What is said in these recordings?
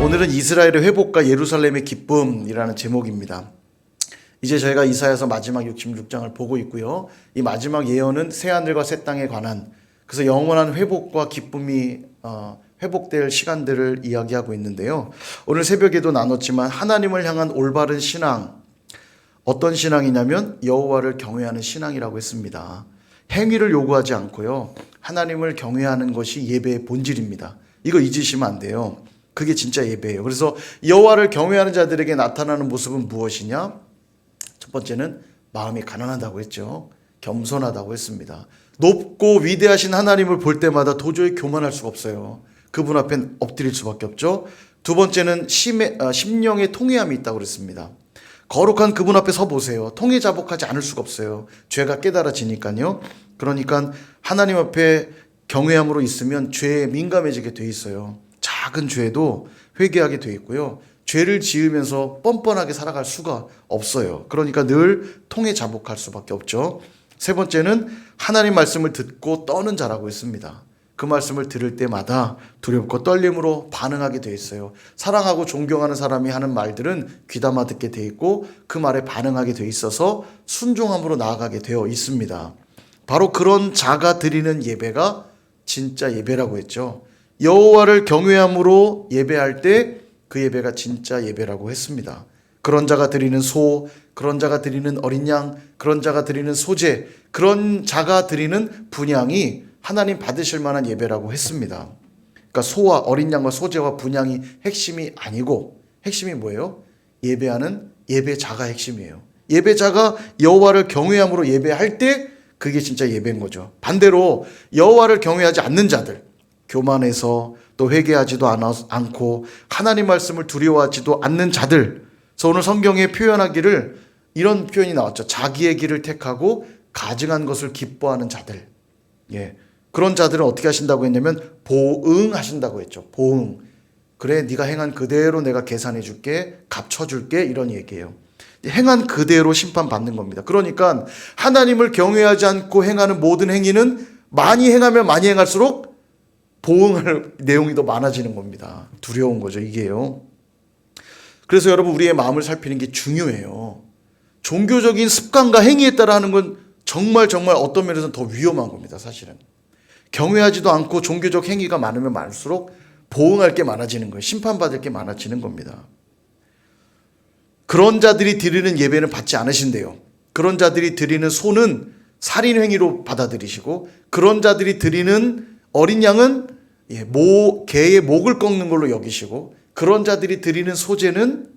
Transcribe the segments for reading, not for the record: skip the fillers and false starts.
오늘은 이스라엘의 회복과 예루살렘의 기쁨이라는 제목입니다. 이제 저희가 이사야서 마지막 66장을 보고 있고요. 이 마지막 예언은 새하늘과 새 땅에 관한, 그래서 영원한 회복과 기쁨이 회복될 시간들을 이야기하고 있는데요. 오늘 새벽에도 나눴지만 하나님을 향한 올바른 신앙, 어떤 신앙이냐면 여호와를 경외하는 신앙이라고 했습니다. 행위를 요구하지 않고요, 하나님을 경외하는 것이 예배의 본질입니다. 이거 잊으시면 안 돼요. 그게 진짜 예배예요. 그래서 여호와를 경외하는 자들에게 나타나는 모습은 무엇이냐? 첫 번째는 마음이 가난하다고 했죠. 겸손하다고 했습니다. 높고 위대하신 하나님을 볼 때마다 도저히 교만할 수가 없어요. 그분 앞엔 엎드릴 수밖에 없죠. 두 번째는 심령의 통회함이 있다고 그랬습니다. 거룩한 그분 앞에 서 보세요. 통회자복하지 않을 수가 없어요. 죄가 깨달아지니까요. 그러니까 하나님 앞에 경외함으로 있으면 죄에 민감해지게 돼 있어요. 작은 죄도 회개하게 돼 있고요. 죄를 지으면서 뻔뻔하게 살아갈 수가 없어요. 그러니까 늘 통회자복할 수밖에 없죠. 세 번째는 하나님 말씀을 듣고 떠는 자라고 했습니다. 그 말씀을 들을 때마다 두렵고 떨림으로 반응하게 돼 있어요. 사랑하고 존경하는 사람이 하는 말들은 귀담아 듣게 돼 있고 그 말에 반응하게 돼 있어서 순종함으로 나아가게 되어 있습니다. 바로 그런 자가 드리는 예배가 진짜 예배라고 했죠. 여호와를 경외함으로 예배할 때 그 예배가 진짜 예배라고 했습니다. 그런 자가 드리는 소, 그런 자가 드리는 어린 양, 그런 자가 드리는 소제, 그런 자가 드리는 분향이 하나님 받으실 만한 예배라고 했습니다. 그러니까 소와 어린 양과 소제와 분향이 핵심이 아니고, 핵심이 뭐예요? 예배하는 예배자가 핵심이에요. 예배자가 여호와를 경외함으로 예배할 때 그게 진짜 예배인 거죠. 반대로 여호와를 경외하지 않는 자들, 교만해서 또 회개하지도 않고 하나님 말씀을 두려워하지도 않는 자들, 그래서 오늘 성경에 표현하기를 이런 표현이 나왔죠. 자기의 길을 택하고 가증한 것을 기뻐하는 자들. 예, 그런 자들은 어떻게 하신다고 했냐면 보응하신다고 했죠. 보응. 그래, 네가 행한 그대로 내가 계산해 줄게, 값쳐 줄게, 이런 얘기예요. 행한 그대로 심판받는 겁니다. 그러니까 하나님을 경외하지 않고 행하는 모든 행위는 많이 행하면 많이 행할수록 보응할 내용이 더 많아지는 겁니다. 두려운 거죠, 이게요. 그래서 여러분, 우리의 마음을 살피는 게 중요해요. 종교적인 습관과 행위에 따라 하는 건 정말 어떤 면에서는 더 위험한 겁니다, 사실은. 경외하지도 않고 종교적 행위가 많으면 많을수록 보응할 게 많아지는 거예요. 심판받을 게 많아지는 겁니다. 그런 자들이 드리는 예배는 받지 않으신대요. 그런 자들이 드리는 소는 살인 행위로 받아들이시고, 그런 자들이 드리는 어린 양은 개의 목을 꺾는 걸로 여기시고, 그런 자들이 드리는 소제는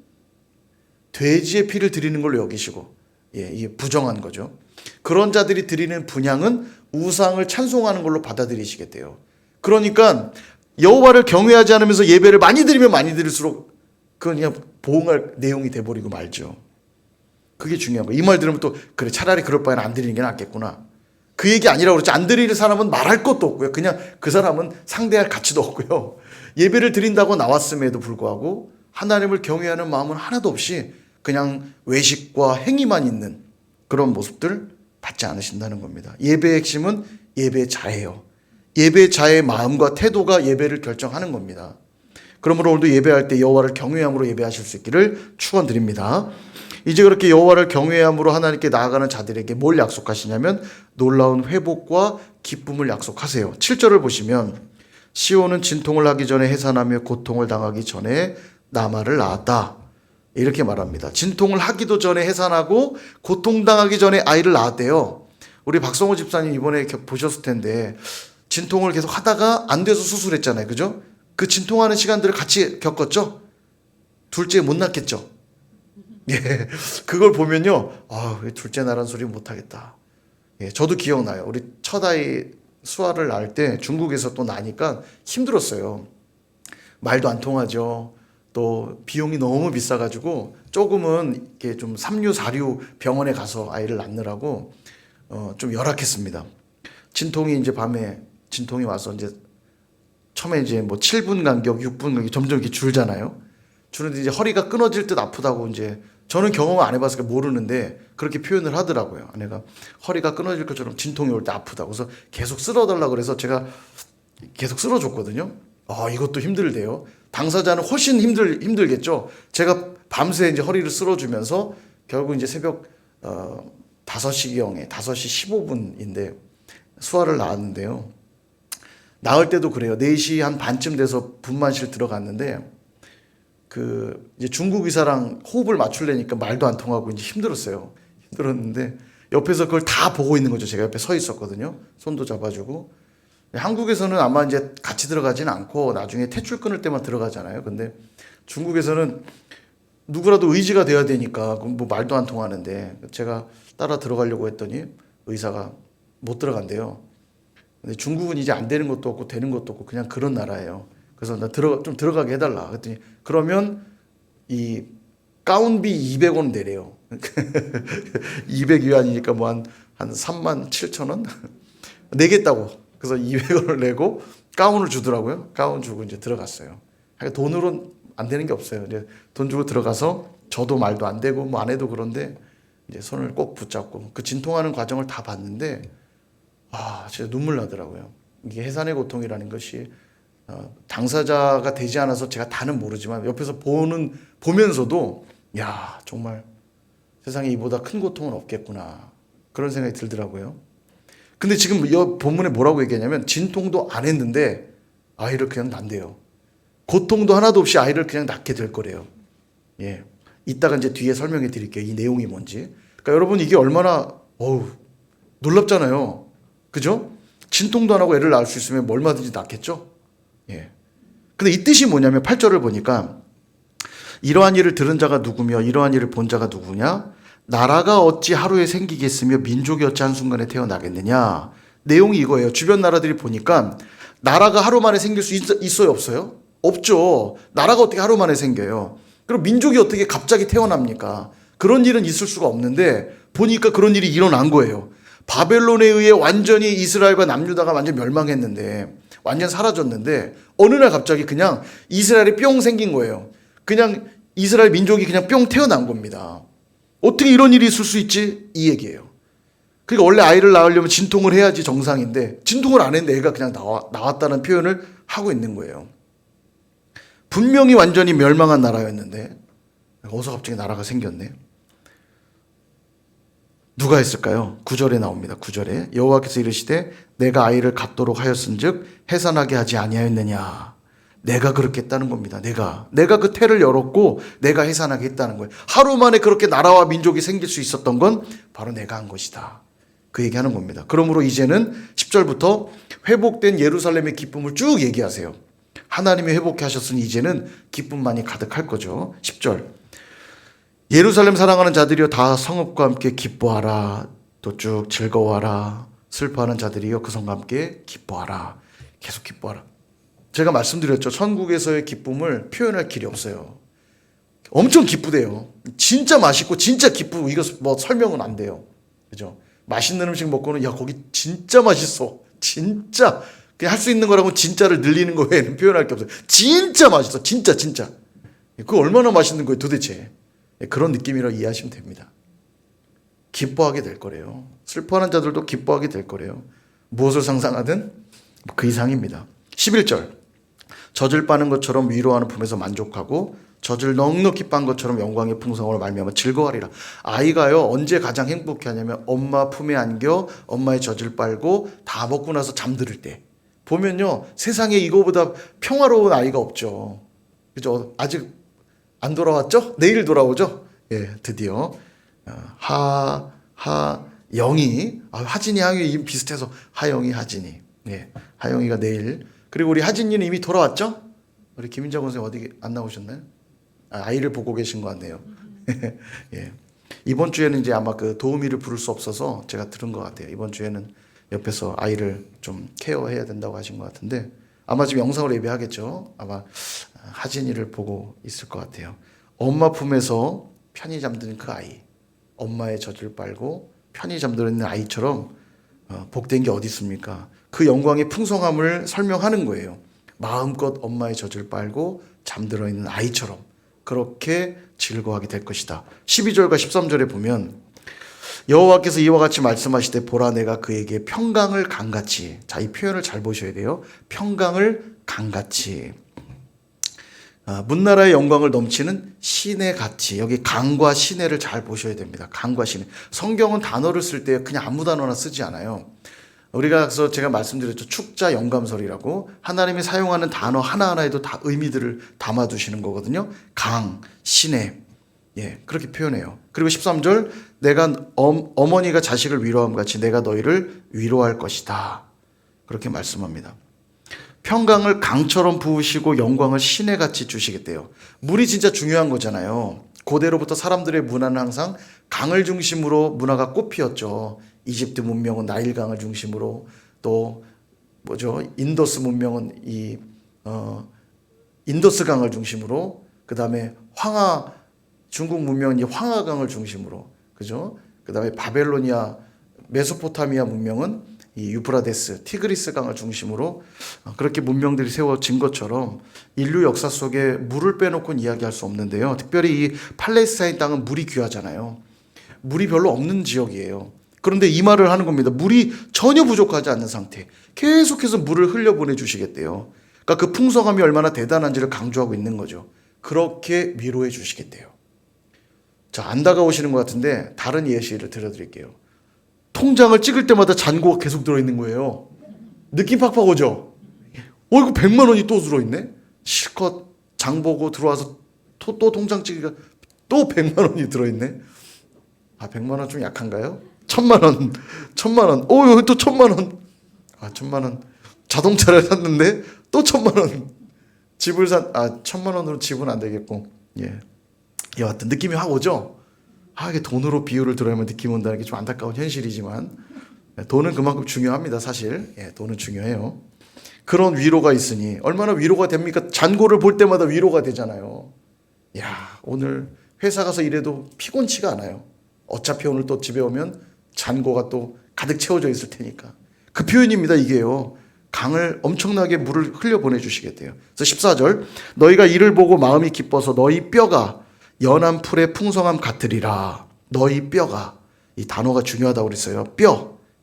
돼지의 피를 드리는 걸로 여기시고, 이게 부정한 거죠. 그런 자들이 드리는 분향은 우상을 찬송하는 걸로 받아들이시게 돼요. 그러니까 여호와를 경외하지 않으면서 예배를 많이 드리면 많이 드릴수록 그건 그냥 보응할 내용이 돼버리고 말죠. 그게 중요한 거예요. 이 말 들으면 또 그래, 차라리 그럴 바에는 안 드리는 게 낫겠구나, 그 얘기 아니라고 그러지. 안 드리는 사람은 말할 것도 없고요. 그냥 그 사람은 상대할 가치도 없고요. 예배를 드린다고 나왔음에도 불구하고 하나님을 경외하는 마음은 하나도 없이 그냥 외식과 행위만 있는 그런 모습들 받지 않으신다는 겁니다. 예배의 핵심은 예배자예요. 예배자의 마음과 태도가 예배를 결정하는 겁니다. 그러므로 오늘도 예배할 때 여호와를 경외함으로 예배하실 수 있기를 축원드립니다. 이제 그렇게 여호와를 경외함으로 하나님께 나아가는 자들에게 뭘 약속하시냐면 놀라운 회복과 기쁨을 약속하세요. 7절을 보시면 시온은 진통을 하기 전에 해산하며 고통을 당하기 전에 나말을 낳았다, 이렇게 말합니다. 진통을 하기도 전에 해산하고 고통당하기 전에 아이를 낳았대요. 우리 박성호 집사님 이번에 보셨을 텐데 진통을 계속 하다가 안 돼서 수술했잖아요. 그죠? 그 진통하는 시간들을 같이 겪었죠? 둘째 못 낳겠죠? 예, 그걸 보면요, 왜 둘째 낳은 소리 못하겠다. 예, 저도 기억나요. 우리 첫 아이 수아를 낳을 때 중국에서 또 나니까 힘들었어요. 말도 안 통하죠. 또 비용이 너무 비싸가지고 조금은 이렇게 좀 3류, 4류 병원에 가서 아이를 낳느라고 좀 열악했습니다. 진통이 이제 밤에 진통이 와서 이제 처음에 이제 뭐 7분 간격, 6분 간격 점점 이렇게 줄잖아요. 주는데 이제 허리가 끊어질 듯 아프다고, 이제 저는 경험을 안 해봤으니까 모르는데 그렇게 표현을 하더라고요. 아내가 허리가 끊어질 것처럼 진통이 올 때 아프다고. 그래서 계속 쓸어달라고 그래서 제가 계속 쓸어줬거든요. 이것도 힘들대요. 당사자는 훨씬 힘들겠죠. 제가 밤새 이제 허리를 쓸어주면서 결국 이제 새벽 5시경에 5시 15분인데 수아를 낳았는데요. 낳을 때도 그래요. 4시 한 반쯤 돼서 분만실 들어갔는데 이제 중국 의사랑 호흡을 맞추려니까 말도 안 통하고 이제 힘들었는데 옆에서 그걸 다 보고 있는 거죠. 제가 옆에 서 있었거든요. 손도 잡아주고. 한국에서는 아마 이제 같이 들어가진 않고 나중에 탯줄 끊을 때만 들어가잖아요. 근데 중국에서는 누구라도 의지가 돼야 되니까 뭐 말도 안 통하는데 제가 따라 들어가려고 했더니 의사가 못 들어간대요. 근데 중국은 이제 안 되는 것도 없고 되는 것도 없고 그냥 그런 나라예요. 그래서 나 좀 들어가게 해달라. 그랬더니 그러면 이 가운비 200원 내래요. 200위안이니까 뭐 한 3만 7천 원? 내겠다고. 그래서 200원을 내고 가운을 주더라고요. 가운 주고 이제 들어갔어요. 돈으로는 안 되는 게 없어요. 이제 돈 주고 들어가서 저도 말도 안 되고 뭐 안 해도 그런데 이제 손을 꼭 붙잡고 그 진통하는 과정을 다 봤는데 진짜 눈물 나더라고요. 이게 해산의 고통이라는 것이 당사자가 되지 않아서 제가 다는 모르지만 옆에서 보면서도 야 정말 세상에 이보다 큰 고통은 없겠구나 그런 생각이 들더라고요. 근데 지금 이 본문에 뭐라고 얘기하냐면 진통도 안 했는데 아이를 그냥 낳는데요. 고통도 하나도 없이 아이를 그냥 낳게 될 거래요. 예, 이따가 이제 뒤에 설명해 드릴게요. 이 내용이 뭔지. 그러니까 여러분 이게 얼마나 놀랍잖아요. 그죠? 진통도 안 하고 애를 낳을 수 있으면 뭐 얼마든지 낳겠죠? 예. 근데 이 뜻이 뭐냐면 8절을 보니까 이러한 일을 들은 자가 누구며 이러한 일을 본 자가 누구냐? 나라가 어찌 하루에 생기겠으며 민족이 어찌 한순간에 태어나겠느냐? 내용이 이거예요. 주변 나라들이 보니까 나라가 하루 만에 생길 수 있어요? 없어요? 없죠. 나라가 어떻게 하루 만에 생겨요? 그리고 민족이 어떻게 갑자기 태어납니까? 그런 일은 있을 수가 없는데 보니까 그런 일이 일어난 거예요. 바벨론에 의해 완전히 이스라엘과 남유다가 완전 멸망했는데 완전 사라졌는데 어느 날 갑자기 그냥 이스라엘이 뿅 생긴 거예요. 그냥 이스라엘 민족이 그냥 뿅 태어난 겁니다. 어떻게 이런 일이 있을 수 있지? 이 얘기예요. 그러니까 원래 아이를 낳으려면 진통을 해야지 정상인데 진통을 안 했는데 애가 그냥 나왔다는 표현을 하고 있는 거예요. 분명히 완전히 멸망한 나라였는데 어디서 갑자기 나라가 생겼네. 누가 했을까요? 9절에 나옵니다. 9절에 여호와께서 이르시되 내가 아이를 갖도록 하였은즉 해산하게 하지 아니하였느냐. 내가 그렇게 했다는 겁니다. 내가 그 태를 열었고 내가 해산하게 했다는 거예요. 하루 만에 그렇게 나라와 민족이 생길 수 있었던 건 바로 내가 한 것이다. 그 얘기하는 겁니다. 그러므로 이제는 10절부터 회복된 예루살렘의 기쁨을 쭉 얘기하세요. 하나님이 회복해 하셨으니 이제는 기쁨만이 가득할 거죠. 10절 예루살렘 사랑하는 자들이여 다 성읍과 함께 기뻐하라. 또 쭉 즐거워하라. 슬퍼하는 자들이여 그 성과 함께 기뻐하라. 계속 기뻐하라. 제가 말씀드렸죠. 천국에서의 기쁨을 표현할 길이 없어요. 엄청 기쁘대요. 진짜 맛있고 진짜 기쁘고 이거 뭐 설명은 안 돼요. 그죠? 맛있는 음식 먹고는 야 거기 진짜 맛있어. 진짜 그냥 할 수 있는 거라고 진짜를 늘리는 거 외에는 표현할 게 없어요. 진짜 맛있어. 진짜. 그거 얼마나 맛있는 거예요 도대체. 그런 느낌이라고 이해하시면 됩니다. 기뻐하게 될 거래요. 슬퍼하는 자들도 기뻐하게 될 거래요. 무엇을 상상하든 그 이상입니다. 11절 젖을 빠는 것처럼 위로하는 품에서 만족하고 젖을 넉넉히 빤 것처럼 영광의 풍성으로 말미암아 즐거워하리라. 아이가요 언제 가장 행복해하냐면 엄마 품에 안겨 엄마의 젖을 빨고 다 먹고 나서 잠들을 때 보면요 세상에 이거보다 평화로운 아이가 없죠. 그죠? 아직 안 돌아왔죠? 내일 돌아오죠? 예, 드디어 영희 하진이 하영이 비슷해서 하영이 하진이 예, 하영이가 내일 그리고 우리 하진이는 이미 돌아왔죠? 우리 김인자 선생님 어디 안 나오셨나요? 아이를 보고 계신 것 같네요. 예. 이번 주에는 이제 아마 그 도우미를 부를 수 없어서 제가 들은 것 같아요. 이번 주에는 옆에서 아이를 좀 케어해야 된다고 하신 것 같은데 아마 지금 영상으로 예배하겠죠. 아마 하진이를 보고 있을 것 같아요. 엄마 품에서 편히 잠드는 그 아이, 엄마의 젖을 빨고 편히 잠드는 아이처럼 복된 게 어디 있습니까? 그 영광의 풍성함을 설명하는 거예요. 마음껏 엄마의 젖을 빨고 잠들어 있는 아이처럼 그렇게 즐거워하게 될 것이다. 12절과 13절에 보면 여호와께서 이와 같이 말씀하시되 보라 내가 그에게 평강을 강같이 자, 이 표현을 잘 보셔야 돼요. 평강을 강같이. 문나라의 영광을 넘치는 시내 같이. 여기 강과 시내를 잘 보셔야 됩니다. 강과 시내. 성경은 단어를 쓸 때 그냥 아무 단어나 쓰지 않아요. 우리가 그래서 제가 말씀드렸죠. 축자 영감설이라고 하나님이 사용하는 단어 하나하나에도 다 의미들을 담아두시는 거거든요. 강, 시내. 예, 그렇게 표현해요. 그리고 13절 내가 어머니가 자식을 위로함 같이 내가 너희를 위로할 것이다. 그렇게 말씀합니다. 평강을 강처럼 부으시고 영광을 시내같이 주시겠대요. 물이 진짜 중요한 거잖아요. 고대로부터 사람들의 문화는 항상 강을 중심으로 문화가 꽃피었죠. 이집트 문명은 나일강을 중심으로, 또 인더스 문명은 인더스강을 중심으로, 그 다음에 중국 문명은 황하강을 중심으로, 그죠? 그 다음에 바벨로니아, 메소포타미아 문명은 이 유프라데스, 티그리스 강을 중심으로 그렇게 문명들이 세워진 것처럼 인류 역사 속에 물을 빼놓고는 이야기할 수 없는데요. 특별히 이 팔레스타인 땅은 물이 귀하잖아요. 물이 별로 없는 지역이에요. 그런데 이 말을 하는 겁니다. 물이 전혀 부족하지 않는 상태. 계속해서 물을 흘려보내 주시겠대요. 그러니까 그 풍성함이 얼마나 대단한지를 강조하고 있는 거죠. 그렇게 위로해 주시겠대요. 자, 안 다가오시는 것 같은데 다른 예시를 들어드릴게요. 통장을 찍을 때마다 잔고가 계속 들어있는 거예요. 느낌 팍팍 오죠? 이거 100만 원이 또 들어있네? 실컷 장 보고 들어와서 또 통장 찍기가 또 100만 원이 들어있네? 100만 원 좀 약한가요? 1000만 원, 1000만 원, 여기 또 1000만 원. 1000만 원. 자동차를 샀는데 또 1000만 원. 집을 1000만 원으로 집은 안 되겠고. 예. 여하튼 느낌이 확 오죠? 이게 돈으로 비유를 들어야만 느낌 온다는 게 좀 안타까운 현실이지만, 돈은 그만큼 중요합니다, 사실. 예, 돈은 중요해요. 그런 위로가 있으니 얼마나 위로가 됩니까? 잔고를 볼 때마다 위로가 되잖아요. 오늘 회사 가서 일해도 피곤치가 않아요. 어차피 오늘 또 집에 오면 잔고가 또 가득 채워져 있을 테니까. 그 표현입니다, 이게요. 강을 엄청나게 물을 흘려 보내주시겠대요. 그래서 14절 너희가 이를 보고 마음이 기뻐서 너희 뼈가 연한 풀의 풍성함 같으리라. 너희 뼈가, 이 단어가 중요하다고 그랬어요.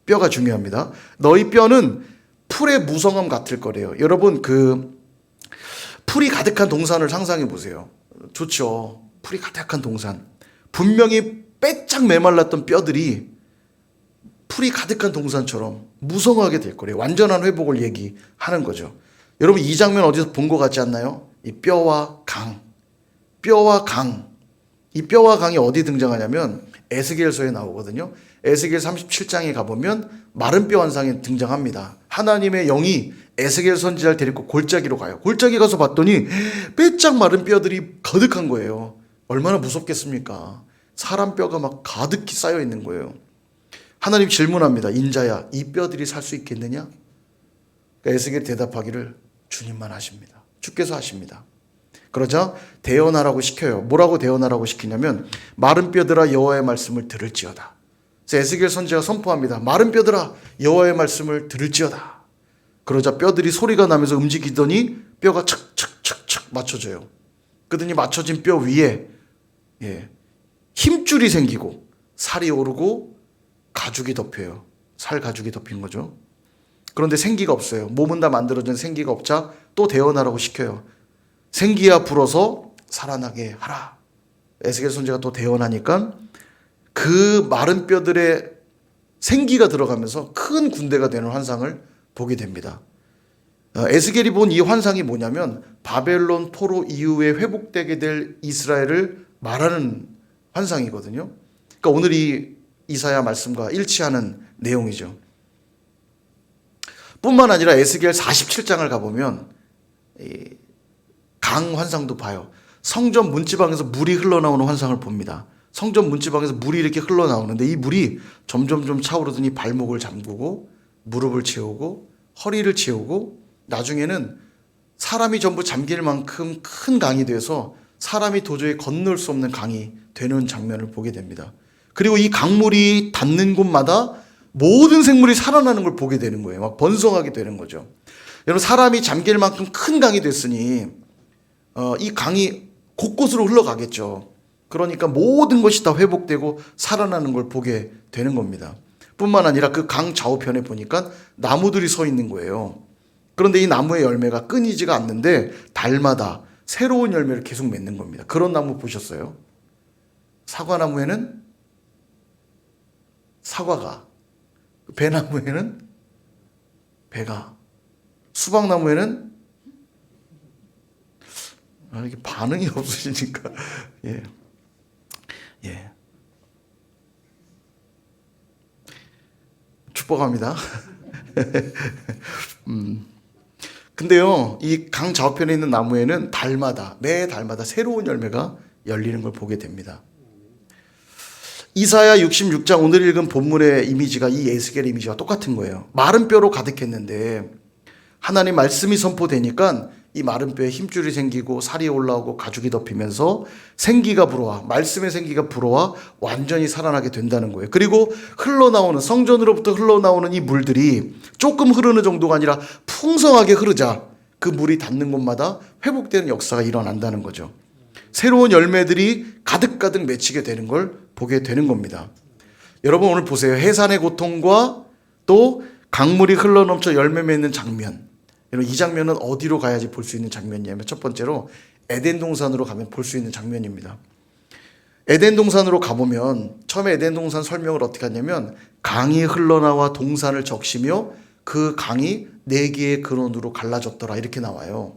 뼈가 중요합니다. 너희 뼈는 풀의 무성함 같을 거래요. 여러분, 풀이 가득한 동산을 상상해 보세요. 좋죠. 풀이 가득한 동산. 분명히 빼짝 메말랐던 뼈들이 풀이 가득한 동산처럼 무성하게 될 거래요. 완전한 회복을 얘기하는 거죠. 여러분, 이 장면 어디서 본 것 같지 않나요? 이 뼈와 강. 이 뼈와 강이 어디 등장하냐면 에스겔서에 나오거든요. 에스겔 37장에 가보면 마른 뼈 환상이 등장합니다. 하나님의 영이 에스겔 선지자를 데리고 골짜기로 가요. 골짜기 가서 봤더니 빼짝 마른 뼈들이 가득한 거예요. 얼마나 무섭겠습니까? 사람 뼈가 막 가득히 쌓여 있는 거예요. 하나님 질문합니다. 인자야, 이 뼈들이 살 수 있겠느냐? 그러니까 에스겔이 대답하기를 주님만 하십니다. 주께서 하십니다. 그러자 대언하라고 시켜요. 뭐라고 대언하라고 시키냐면 마른 뼈들아 여호와의 말씀을 들을지어다. 그래서 에스겔 선지자가 선포합니다. 마른 뼈들아 여호와의 말씀을 들을지어다. 그러자 뼈들이 소리가 나면서 움직이더니 뼈가 착착착착 맞춰져요. 그러더니 맞춰진 뼈 위에 힘줄이 생기고 살이 오르고 가죽이 덮여요. 살 가죽이 덮인 거죠. 그런데 생기가 없어요. 몸은 다 만들어진 생기가 없자 또 대언하라고 시켜요. 생기야 불어서 살아나게 하라. 에스겔 선지자가 또 대언하니까 그 마른 뼈들의 생기가 들어가면서 큰 군대가 되는 환상을 보게 됩니다. 에스겔이 본 이 환상이 뭐냐면 바벨론 포로 이후에 회복되게 될 이스라엘을 말하는 환상이거든요. 그러니까 오늘 이 이사야 말씀과 일치하는 내용이죠. 뿐만 아니라 에스겔 47장을 가보면 강 환상도 봐요. 성전 문지방에서 물이 흘러나오는 환상을 봅니다. 성전 문지방에서 물이 이렇게 흘러나오는데 이 물이 점점 차오르더니 발목을 잠그고 무릎을 채우고 허리를 채우고 나중에는 사람이 전부 잠길 만큼 큰 강이 돼서 사람이 도저히 건널 수 없는 강이 되는 장면을 보게 됩니다. 그리고 이 강물이 닿는 곳마다 모든 생물이 살아나는 걸 보게 되는 거예요. 막 번성하게 되는 거죠. 여러분, 사람이 잠길 만큼 큰 강이 됐으니 이 강이 곳곳으로 흘러가겠죠. 그러니까 모든 것이 다 회복되고 살아나는 걸 보게 되는 겁니다. 뿐만 아니라 그 강 좌우편에 보니까 나무들이 서 있는 거예요. 그런데 이 나무의 열매가 끊이지가 않는데 달마다 새로운 열매를 계속 맺는 겁니다. 그런 나무 보셨어요? 사과나무에는 사과가, 배나무에는 배가, 수박나무에는 이게 반응이 없으시니까 예. 축복합니다. 근데요, 이 강 좌우편에 있는 나무에는 매 달마다 새로운 열매가 열리는 걸 보게 됩니다. 이사야 66장 오늘 읽은 본문의 이미지가 이 에스겔 이미지와 똑같은 거예요. 마른 뼈로 가득했는데 하나님 말씀이 선포되니까 이 마른 뼈에 힘줄이 생기고 살이 올라오고 가죽이 덮이면서 생기가 불어와, 말씀의 생기가 불어와 완전히 살아나게 된다는 거예요. 그리고 성전으로부터 흘러나오는 이 물들이 조금 흐르는 정도가 아니라 풍성하게 흐르자 그 물이 닿는 곳마다 회복되는 역사가 일어난다는 거죠. 새로운 열매들이 가득가득 맺히게 되는 걸 보게 되는 겁니다. 여러분 오늘 보세요. 해산의 고통과 또 강물이 흘러넘쳐 열매 맺는 장면. 여러분 이 장면은 어디로 가야지 볼 수 있는 장면이냐면 첫 번째로 에덴 동산으로 가면 볼 수 있는 장면입니다. 에덴 동산으로 가보면 처음에 에덴 동산 설명을 어떻게 하냐면 강이 흘러나와 동산을 적시며 그 강이 4개의 근원으로 갈라졌더라 이렇게 나와요.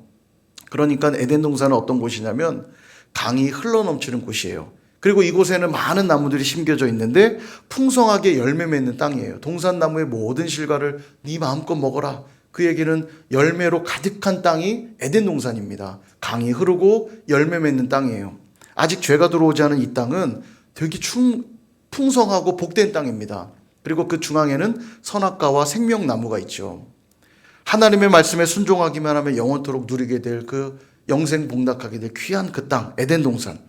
그러니까 에덴 동산은 어떤 곳이냐면 강이 흘러넘치는 곳이에요. 그리고 이곳에는 많은 나무들이 심겨져 있는데 풍성하게 열매 맺는 땅이에요. 동산나무의 모든 실과를 네 마음껏 먹어라. 그 얘기는 열매로 가득한 땅이 에덴 동산입니다. 강이 흐르고 열매 맺는 땅이에요. 아직 죄가 들어오지 않은 이 땅은 되게 풍성하고 복된 땅입니다. 그리고 그 중앙에는 선악과와 생명나무가 있죠. 하나님의 말씀에 순종하기만 하면 영원토록 누리게 될 그 영생복락하게 될 귀한 그 땅, 에덴 동산.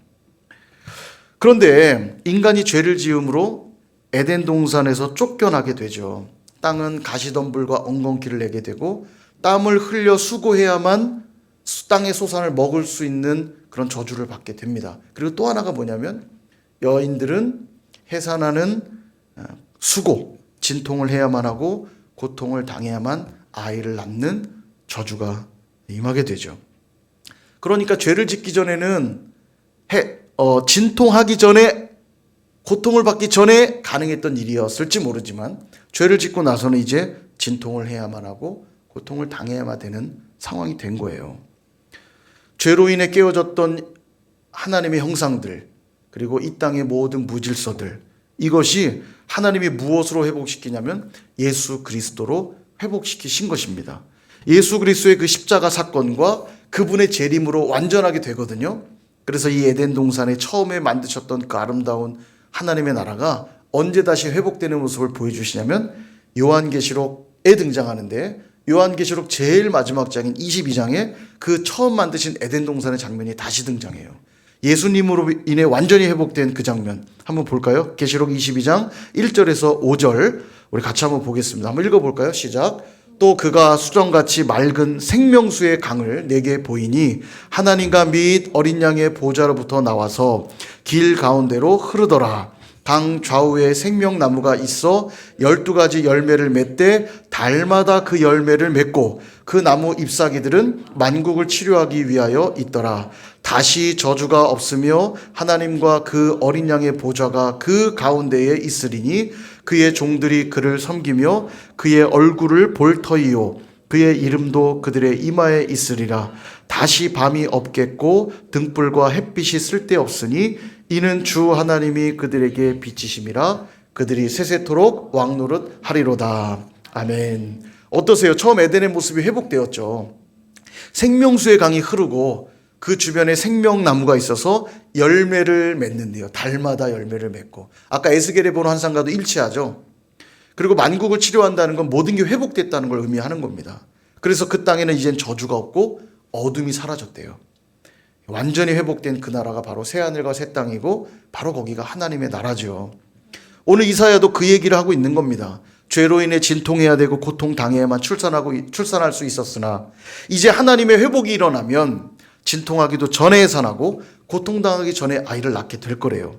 그런데 인간이 죄를 지음으로 에덴 동산에서 쫓겨나게 되죠. 땅은 가시덤불과 엉겅퀴를 내게 되고 땀을 흘려 수고해야만 땅의 소산을 먹을 수 있는 그런 저주를 받게 됩니다. 그리고 또 하나가 뭐냐면 여인들은 해산하는 수고, 진통을 해야만 하고 고통을 당해야만 아이를 낳는 저주가 임하게 되죠. 그러니까 죄를 짓기 전에는 진통하기 전에 고통을 받기 전에 가능했던 일이었을지 모르지만 죄를 짓고 나서는 이제 진통을 해야만 하고 고통을 당해야만 되는 상황이 된 거예요. 죄로 인해 깨어졌던 하나님의 형상들 그리고 이 땅의 모든 무질서들 이것이 하나님이 무엇으로 회복시키냐면 예수 그리스도로 회복시키신 것입니다. 예수 그리스도의 그 십자가 사건과 그분의 재림으로 완전하게 되거든요. 그래서 이 에덴 동산에 처음에 만드셨던 그 아름다운 하나님의 나라가 언제 다시 회복되는 모습을 보여주시냐면 요한계시록에 등장하는데 요한계시록 제일 마지막 장인 22장에 그 처음 만드신 에덴 동산의 장면이 다시 등장해요. 예수님으로 인해 완전히 회복된 그 장면 한번 볼까요? 계시록 22장 1절에서 5절 우리 같이 한번 보겠습니다. 한번 읽어볼까요? 시작. 또 그가 수정같이 맑은 생명수의 강을 내게 보이니 하나님과 및 어린 양의 보좌로부터 나와서 길 가운데로 흐르더라. 강 좌우에 생명나무가 있어 12가지 열매를 맺되 달마다 그 열매를 맺고 그 나무 잎사귀들은 만국을 치료하기 위하여 있더라. 다시 저주가 없으며 하나님과 그 어린 양의 보좌가 그 가운데에 있으리니 그의 종들이 그를 섬기며 그의 얼굴을 볼 터이요 그의 이름도 그들의 이마에 있으리라. 다시 밤이 없겠고 등불과 햇빛이 쓸데없으니 이는 주 하나님이 그들에게 비치심이라. 그들이 세세토록 왕노릇 하리로다. 아멘. 어떠세요? 처음 에덴의 모습이 회복되었죠. 생명수의 강이 흐르고 그 주변에 생명나무가 있어서 열매를 맺는데요. 달마다 열매를 맺고 아까 에스겔에 보는 환상과도 일치하죠. 그리고 만국을 치료한다는 건 모든 게 회복됐다는 걸 의미하는 겁니다. 그래서 그 땅에는 이젠 저주가 없고 어둠이 사라졌대요. 완전히 회복된 그 나라가 바로 새하늘과 새 땅이고 바로 거기가 하나님의 나라죠. 오늘 이사야도 그 얘기를 하고 있는 겁니다. 죄로 인해 진통해야 되고 고통당해야만 출산할 수 있었으나 이제 하나님의 회복이 일어나면 진통하기도 전에 해산하고 고통당하기 전에 아이를 낳게 될 거래요.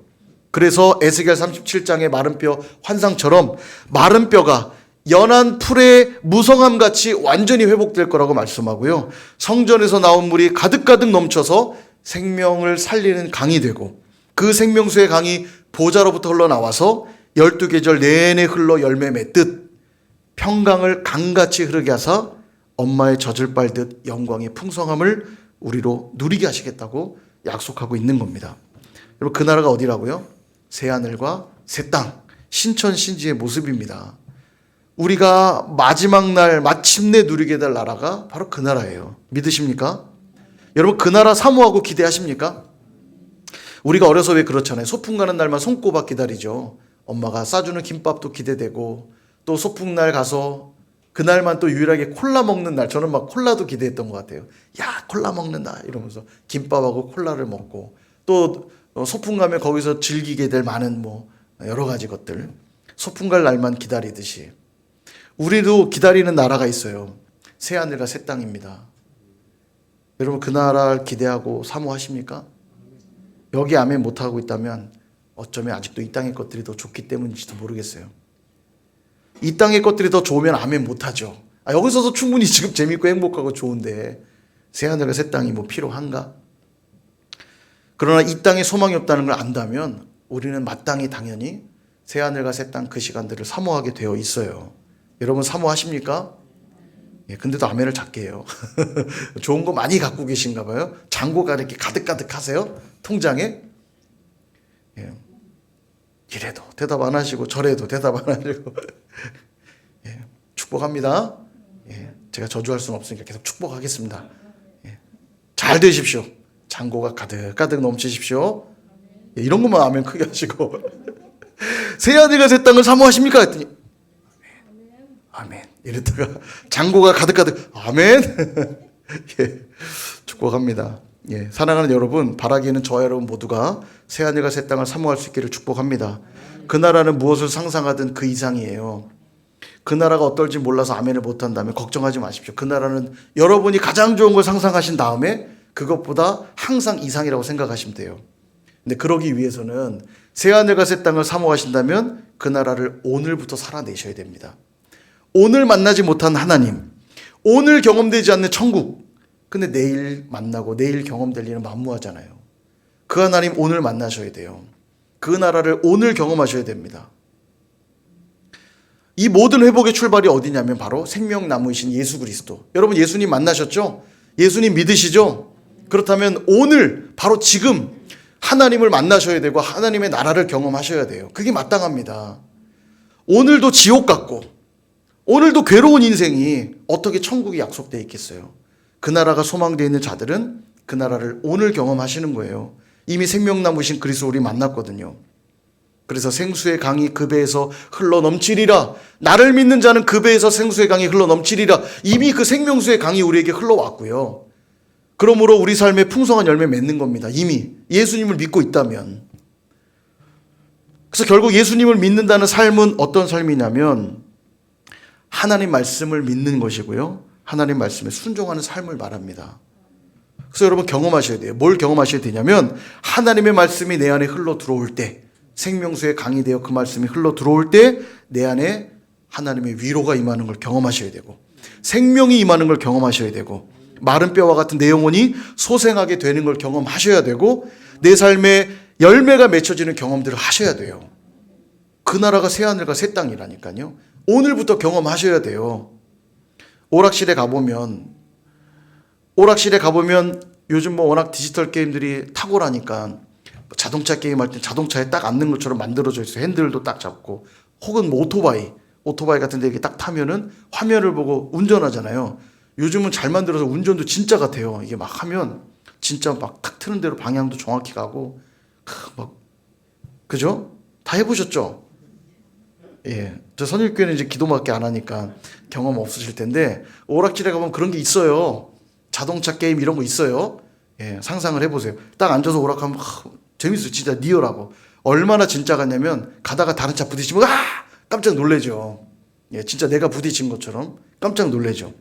그래서 에스겔 37장의 마른 뼈 환상처럼 마른 뼈가 연한 풀의 무성함 같이 완전히 회복될 거라고 말씀하고요. 성전에서 나온 물이 가득가득 넘쳐서 생명을 살리는 강이 되고 그 생명수의 강이 보좌로부터 흘러나와서 12계절 내내 흘러 열매 맺듯 평강을 강같이 흐르게 하사 엄마의 젖을 빨듯 영광의 풍성함을 우리로 누리게 하시겠다고 약속하고 있는 겁니다. 여러분, 그 나라가 어디라고요? 새하늘과 새 땅, 신천 신지의 모습입니다. 우리가 마지막 날 마침내 누리게 될 나라가 바로 그 나라예요. 믿으십니까? 여러분, 그 나라 사모하고 기대하십니까? 우리가 어려서 왜 그렇잖아요. 소풍 가는 날만 손꼽아 기다리죠. 엄마가 싸주는 김밥도 기대되고, 또 소풍날 가서 그날만 또 유일하게 콜라 먹는 날, 저는 막 콜라도 기대했던 것 같아요. 야, 콜라 먹는다 이러면서 김밥하고 콜라를 먹고, 또 소풍 가면 거기서 즐기게 될 많은 여러 가지 것들, 소풍 갈 날만 기다리듯이 우리도 기다리는 나라가 있어요. 새하늘과 새 땅입니다. 여러분, 그 나라를 기대하고 사모하십니까? 여기 아멘 못하고 있다면 어쩌면 아직도 이 땅의 것들이 더 좋기 때문인지도 모르겠어요. 이 땅의 것들이 더 좋으면 아멘 못하죠. 여기서도 충분히 지금 재밌고 행복하고 좋은데 새하늘과 새 땅이 필요한가? 그러나 이 땅에 소망이 없다는 걸 안다면 우리는 마땅히 당연히 새하늘과 새 땅 그 시간들을 사모하게 되어 있어요. 여러분, 사모하십니까? 근데도 아멘을 작게 해요. 좋은 거 많이 갖고 계신가 봐요. 잔고가 이렇게 가득가득 하세요? 통장에? 이래도 대답 안 하시고 저래도 대답 안 하시고 축복합니다. 제가 저주할 수는 없으니까 계속 축복하겠습니다. 잘 되십시오. 잔고가 가득가득 넘치십시오. 이런 것만 아멘 크게 하시고 새하늘과 새 땅을 사모하십니까? 했더니 아멘. 이랬다가 잔고가 가득가득 아멘. 축복합니다. 사랑하는 여러분, 바라기는 저와 여러분 모두가 새하늘과 새 땅을 사모할 수 있기를 축복합니다. 그 나라는 무엇을 상상하든 그 이상이에요. 그 나라가 어떨지 몰라서 아멘을 못한다면 걱정하지 마십시오. 그 나라는 여러분이 가장 좋은 걸 상상하신 다음에 그것보다 항상 이상이라고 생각하시면 돼요. 근데 그러기 위해서는 새하늘과 새 땅을 사모하신다면 그 나라를 오늘부터 살아내셔야 됩니다. 오늘 만나지 못한 하나님, 오늘 경험되지 않는 천국, 근데 내일 만나고 내일 경험될 일은 만무하잖아요. 그 하나님 오늘 만나셔야 돼요. 그 나라를 오늘 경험하셔야 됩니다. 이 모든 회복의 출발이 어디냐면 바로 생명나무이신 예수 그리스도. 여러분, 예수님 만나셨죠? 예수님 믿으시죠? 그렇다면 오늘 바로 지금 하나님을 만나셔야 되고 하나님의 나라를 경험하셔야 돼요. 그게 마땅합니다. 오늘도 지옥 같고 오늘도 괴로운 인생이 어떻게 천국이 약속되어 있겠어요? 그 나라가 소망되어 있는 자들은 그 나라를 오늘 경험하시는 거예요. 이미 생명나무신 그리스도 우리 만났거든요. 그래서 생수의 강이 그 배에서 흘러 넘치리라. 나를 믿는 자는 그 배에서 생수의 강이 흘러 넘치리라. 이미 그 생명수의 강이 우리에게 흘러왔고요. 그러므로 우리 삶에 풍성한 열매 맺는 겁니다. 이미 예수님을 믿고 있다면. 그래서 결국 예수님을 믿는다는 삶은 어떤 삶이냐면 하나님 말씀을 믿는 것이고요. 하나님 말씀에 순종하는 삶을 말합니다. 그래서 여러분 경험하셔야 돼요. 뭘 경험하셔야 되냐면 하나님의 말씀이 내 안에 흘러 들어올 때, 생명수의 강이 되어 그 말씀이 흘러 들어올 때 내 안에 하나님의 위로가 임하는 걸 경험하셔야 되고, 생명이 임하는 걸 경험하셔야 되고, 마른 뼈와 같은 내 영혼이 소생하게 되는 걸 경험하셔야 되고, 내 삶에 열매가 맺혀지는 경험들을 하셔야 돼요. 그 나라가 새하늘과 새 땅이라니까요. 오늘부터 경험하셔야 돼요. 오락실에 가보면 요즘 워낙 디지털 게임들이 탁월하니까 자동차 게임할 때 자동차에 딱 앉는 것처럼 만들어져 있어요. 핸들도 딱 잡고, 혹은 오토바이 같은 데 이렇게 딱 타면은 화면을 보고 운전하잖아요. 요즘은 잘 만들어서 운전도 진짜 같아요. 이게 막 하면 진짜 막 탁 트는 대로 방향도 정확히 가고, 그죠? 다 해보셨죠? 저 선일교회는 이제 기도밖에 안 하니까 경험 없으실 텐데, 오락실에 가보면 그런 게 있어요. 자동차 게임 이런 거 있어요. 상상을 해보세요. 딱 앉아서 오락하면 재밌어요. 진짜 리얼하고. 얼마나 진짜 같냐면 가다가 다른 차 부딪히면 깜짝 놀래죠. 진짜 내가 부딪힌 것처럼 깜짝 놀래죠.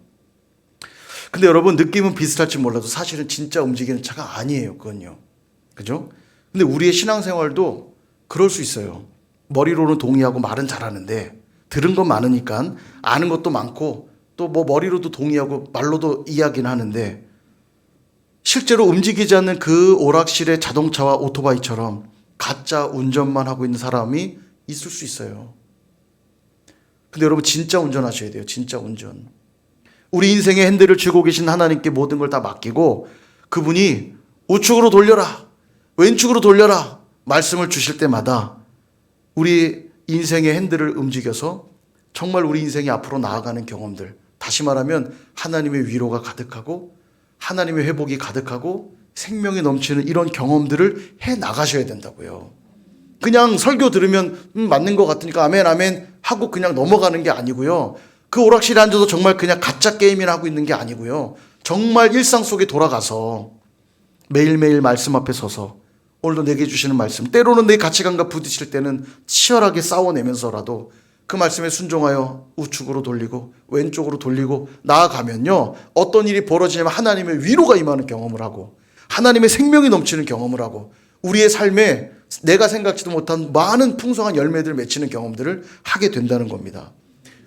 근데 여러분, 느낌은 비슷할지 몰라도 사실은 진짜 움직이는 차가 아니에요. 그건요. 그죠? 근데 우리의 신앙생활도 그럴 수 있어요. 머리로는 동의하고 말은 잘하는데 들은 건 많으니까 아는 것도 많고 또 뭐 머리로도 동의하고 말로도 이야기는 하는데 실제로 움직이지 않는 그 오락실의 자동차와 오토바이처럼 가짜 운전만 하고 있는 사람이 있을 수 있어요. 근데 여러분 진짜 운전하셔야 돼요. 진짜 운전. 우리 인생의 핸들을 쥐고 계신 하나님께 모든 걸 다 맡기고 그분이 우측으로 돌려라, 왼쪽으로 돌려라 말씀을 주실 때마다 우리 인생의 핸들을 움직여서 정말 우리 인생이 앞으로 나아가는 경험들, 다시 말하면 하나님의 위로가 가득하고 하나님의 회복이 가득하고 생명이 넘치는 이런 경험들을 해 나가셔야 된다고요. 그냥 설교 들으면 맞는 것 같으니까 아멘 아멘 하고 그냥 넘어가는 게 아니고요. 그 오락실에 앉아서 정말 그냥 가짜 게임이나 하고 있는 게 아니고요. 정말 일상 속에 돌아가서 매일매일 말씀 앞에 서서 오늘도 내게 주시는 말씀, 때로는 내 가치관과 부딪힐 때는 치열하게 싸워내면서라도 그 말씀에 순종하여 우측으로 돌리고 왼쪽으로 돌리고 나아가면요, 어떤 일이 벌어지냐면 하나님의 위로가 임하는 경험을 하고 하나님의 생명이 넘치는 경험을 하고 우리의 삶에 내가 생각지도 못한 많은 풍성한 열매들을 맺히는 경험들을 하게 된다는 겁니다.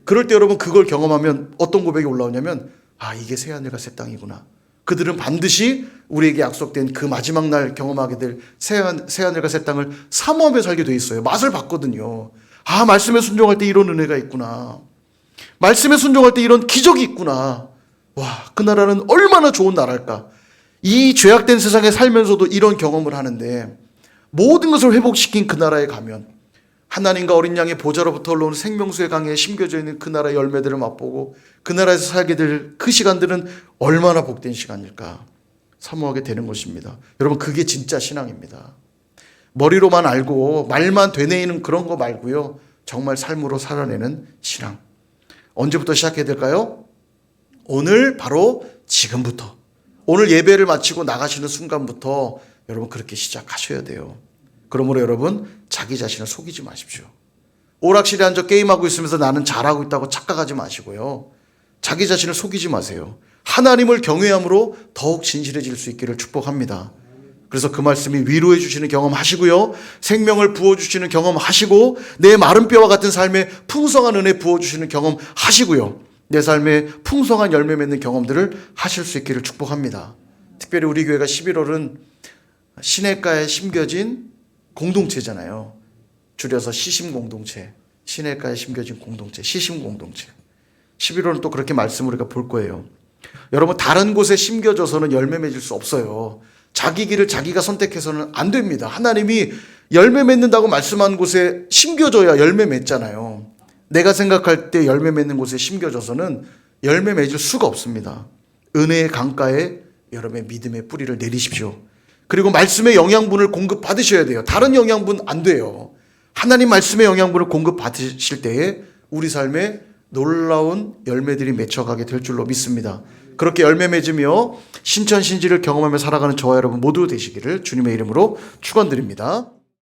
그럴 때 여러분 그걸 경험하면 어떤 고백이 올라오냐면 아, 이게 새하늘과 새 땅이구나. 그들은 반드시 우리에게 약속된 그 마지막 날 경험하게 될 새하늘과 새 땅을 사모하며 살게 돼 있어요. 맛을 봤거든요. 아, 말씀에 순종할 때 이런 은혜가 있구나. 말씀에 순종할 때 이런 기적이 있구나. 와, 그 나라는 얼마나 좋은 나라일까. 이 죄악된 세상에 살면서도 이런 경험을 하는데 모든 것을 회복시킨 그 나라에 가면 하나님과 어린 양의 보좌로부터 올라오는 생명수의 강에 심겨져 있는 그 나라의 열매들을 맛보고 그 나라에서 살게 될 그 시간들은 얼마나 복된 시간일까 사모하게 되는 것입니다. 여러분, 그게 진짜 신앙입니다. 머리로만 알고 말만 되뇌이는 그런 거 말고요, 정말 삶으로 살아내는 신앙. 언제부터 시작해야 될까요? 오늘 바로 지금부터, 오늘 예배를 마치고 나가시는 순간부터 여러분 그렇게 시작하셔야 돼요. 그러므로 여러분 자기 자신을 속이지 마십시오. 오락실에 앉아 게임하고 있으면서 나는 잘하고 있다고 착각하지 마시고요. 자기 자신을 속이지 마세요. 하나님을 경외함으로 더욱 진실해질 수 있기를 축복합니다. 그래서 그 말씀이 위로해 주시는 경험 하시고요, 생명을 부어주시는 경험 하시고, 내 마른 뼈와 같은 삶에 풍성한 은혜 부어주시는 경험 하시고요, 내 삶에 풍성한 열매 맺는 경험들을 하실 수 있기를 축복합니다. 특별히 우리 교회가 11월은 시냇가에 심겨진 공동체잖아요. 줄여서 시심공동체, 시냇가에 심겨진 공동체, 시심공동체. 11월은 또 그렇게 말씀을 우리가 볼 거예요. 여러분, 다른 곳에 심겨져서는 열매 맺을 수 없어요. 자기 길을 자기가 선택해서는 안 됩니다. 하나님이 열매 맺는다고 말씀한 곳에 심겨져야 열매 맺잖아요. 내가 생각할 때 열매 맺는 곳에 심겨져서는 열매 맺을 수가 없습니다. 은혜의 강가에 여러분의 믿음의 뿌리를 내리십시오. 그리고 말씀의 영양분을 공급받으셔야 돼요. 다른 영양분 안 돼요. 하나님 말씀의 영양분을 공급받으실 때에 우리 삶에 놀라운 열매들이 맺혀가게 될 줄로 믿습니다. 그렇게 열매 맺으며 신천신지를 경험하며 살아가는 저와 여러분 모두 되시기를 주님의 이름으로 축원드립니다.